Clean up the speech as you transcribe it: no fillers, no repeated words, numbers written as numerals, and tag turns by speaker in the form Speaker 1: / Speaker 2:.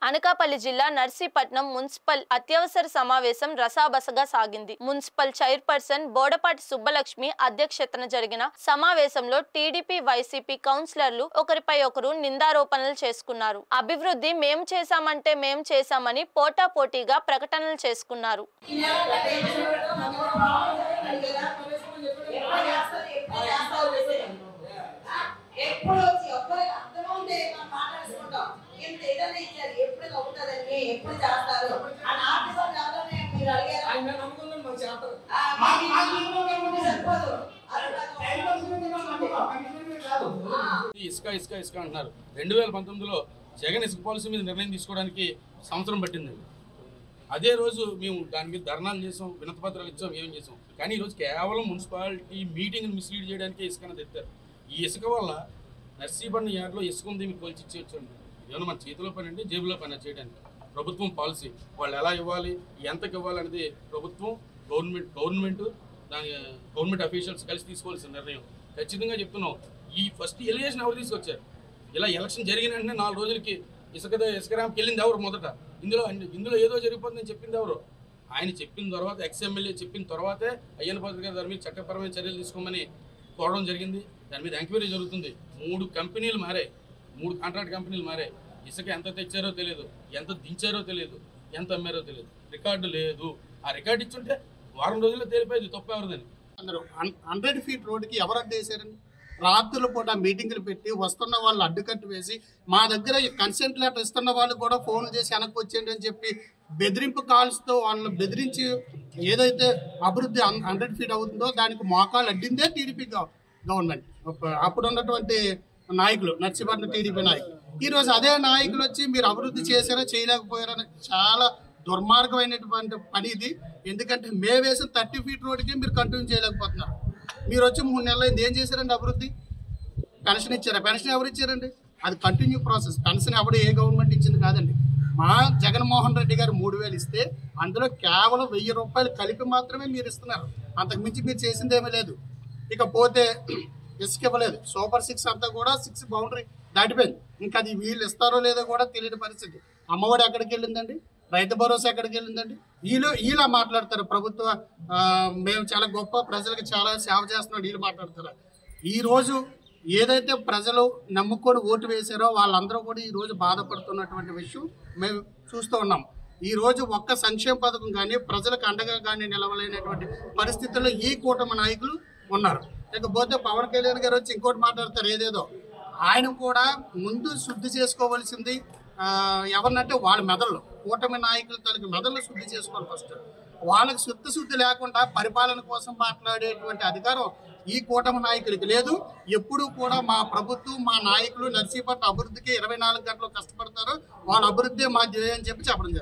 Speaker 1: అనకాపల్లి జిల్లా నర్సీపట్నం మున్సిపల్ అత్యవసర సమావేశం రసాబసగా సాగింది. మున్సిపల్ చైర్పర్సన్ బోడపాటి సుబ్బలక్ష్మి అధ్యక్షతన జరిగిన సమావేశంలో టీడీపీ వైసీపీ కౌన్సిలర్లు ఒకరిపై ఒకరు నిందారోపణలు చేసుకున్నారు. అభివృద్ధి మేం చేశామంటే మేం చేశామని పోటాపోటీగా ప్రకటనలు చేసుకున్నారు.
Speaker 2: ఇసుక ఇసుక ఇసుక అంటున్నారు. 2019లో జగన్ ఇసుక పాలసీ మీద నిర్ణయం తీసుకోవడానికి సంవత్సరం పట్టిందండి. అదే రోజు మేము దాని మీద ధర్నాలు చేసాం, వినతిపత్రాలు ఇచ్చాం, ఏం చేసాం. కానీ ఈరోజు కేవలం మున్సిపాలిటీ మీటింగ్ని మిస్లీడ్ చేయడానికి ఇసుకని తెచ్చారు. ఈ ఇసుక వల్ల నర్సీపట్నం యార్డ్లో ఇసుక ఉంది మీకు కొలిచి ఇచ్చేయచ్చండి. ఏమన్నా మన చేతిలో పని అండి, జేబులో పని చేయడానికి. ప్రభుత్వం పాలసీ వాళ్ళు ఎలా ఇవ్వాలి, ఎంతకు ఇవ్వాలి అనేది ప్రభుత్వం గవర్నమెంట్ దాని గవర్నమెంట్ అఫీషియల్స్ కలిసి తీసుకోవాల్సిన నిర్ణయం. ఖచ్చితంగా చెప్తున్నాం. ఈ ఫస్ట్ ఎలిగేషన్ ఎవరు తీసుకొచ్చారు? ఇలా ఎలక్షన్ జరిగిన వెంటనే 4 రోజులకి ఇసుక ర్యాంప్కి వెళ్ళింది ఎవరు? మొదట ఇందులో ఏదో జరిగిపోతుందని చెప్పింది ఎవరు? ఆయన చెప్పిన తర్వాత ఎక్స్ఎమ్మెల్యే చెప్పిన తర్వాతే అయ్యన్న పాత్ర గారు దాని మీద చట్టపరమైన చర్యలు తీసుకోమని కోరడం జరిగింది. దాని మీద ఎంక్వైరీ జరుగుతుంది. 3 కంపెనీలు మారాయి, 3 కాంట్రాక్ట్ కంపెనీలు మారాయి. ఇసుక ఎంత తెచ్చారో తెలియదు, ఎంత దించారో తెలియదు, ఎంత అమ్మారో తెలియదు. రికార్డు లేదు. ఆ రికార్డు ఇచ్చుంటే వారం రోజుల్లో తేలిపోయేది తప్పు ఎవరిదని.
Speaker 3: అందరూ 100 ఫీట్ రోడ్డుకి ఎవరు అడ్డు వేశారండి? రాత్రులు పూట మీటింగులు పెట్టి వస్తున్న వాళ్ళు అడ్డుకట్టు వేసి మా దగ్గర కన్సెంట్ లెటర్ ఇస్తున్న వాళ్ళు కూడా ఫోన్లు చేసి వెనక్కి వచ్చేయండి అని చెప్పి బెదిరింపు కాల్స్తో వాళ్ళని బెదిరించి ఏదైతే అభివృద్ధి 100 ఫీట్ అవుతుందో దానికి మోకాలు అడ్డిందే టీడీపీ గవర్నమెంట్. అప్పుడు ఉన్నటువంటి నాయకులు, నర్సీపట్నం టీడీపీ నాయకులు. ఈరోజు అదే నాయకులు వచ్చి మీరు అభివృద్ధి చేశారో చేయలేకపోయారని చాలా దుర్మార్గమైనటువంటి పని ఇది. ఎందుకంటే మేము వేసిన 30 ఫీట్ రోడ్డుకి మీరు కంటిన్యూ చేయలేకపోతున్నారు. మీరు వచ్చి 3 నెలలు ఏం చేశారండి? అభివృద్ధి పెన్షన్ ఇచ్చారా? పెన్షన్ ఎవరు ఇచ్చారండి? అది కంటిన్యూ ప్రాసెస్. పెన్షన్ ఎవరు ఏ గవర్నమెంట్ ఇచ్చింది కాదండి. మా జగన్మోహన్ రెడ్డి గారు 3000 ఇస్తే అందులో కేవలం 1000 రూపాయలు కలిపి మాత్రమే మీరు ఇస్తున్నారు. అంతకుమించి మీరు చేసింది ఏమీ లేదు. ఇకపోతే ఇసుక ఇవ్వలేదు. సూపర్ 6 అంతా కూడా 6 బౌండరీ దాటిపోయింది. ఇంకా అది వీళ్ళు ఇస్తారో లేదో కూడా తెలియని పరిస్థితి. అమ్మఒడి ఎక్కడికి వెళ్ళిందండి? రైతు భరోసా ఎక్కడికి వెళ్ళిందండి? వీళ్ళు మాట్లాడతారు ప్రభుత్వ మేము చాలా గొప్ప, ప్రజలకు చాలా సేవ చేస్తున్నాం, వీళ్ళు మాట్లాడతారు. ఈరోజు ఏదైతే ప్రజలు నమ్ముకొని ఓటు వేశారో వాళ్ళందరూ కూడా ఈరోజు బాధపడుతున్నటువంటి విషయం మేము చూస్తూ ఉన్నాం. ఈరోజు ఒక్క సంక్షేమ పథకం కానీ ప్రజలకు అండగా కానీ నిలవలేనటువంటి పరిస్థితుల్లో ఈ కూటమి నాయకులు ఉన్నారు. ఇకపోతే పవన్ కళ్యాణ్ గారు వచ్చి ఇంకోటి మాట్లాడతారు ఏదేదో. ఆయన కూడా ముందు శుద్ధి చేసుకోవాల్సింది ఎవరినంటే వాళ్ళ మెదళ్ళు, కూటమి నాయకుల తనకి మెదళ్ళు శుద్ధి చేసుకోవాలి ఫస్ట్. వాళ్ళకి శుద్ధి లేకుండా పరిపాలన కోసం మాట్లాడేటువంటి అధికారం ఈ కూటమి నాయకులకి లేదు. ఎప్పుడు కూడా మా ప్రభుత్వం, మా నాయకులు నర్సీపట్నం అభివృద్ధికి 24 గంటలు కష్టపడతారు. వాళ్ళ అభివృద్ధి మా ధ్యేయం అని చెప్పి చెప్పడం జరిగింది.